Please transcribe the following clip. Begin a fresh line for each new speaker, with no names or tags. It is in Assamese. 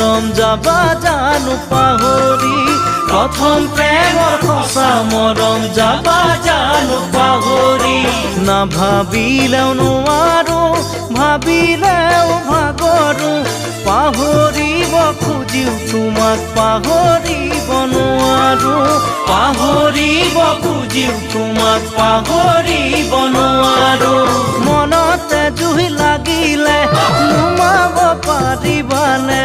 মৰম যাবা জানো পাহৰি প্ৰথম প্ৰেমৰ সঁচা মৰম যাবা জানো পাহৰি নাভাবিলেও নোৱাৰো ভাবিলেও ভাগৰো পাহৰিব খুজিও তোমাক পাহৰিব নোৱাৰো পাহৰিব খুজিও তোমাক পাহৰিব নোৱাৰো মনতে জুই লাগিলে নুমাব পাৰিবানে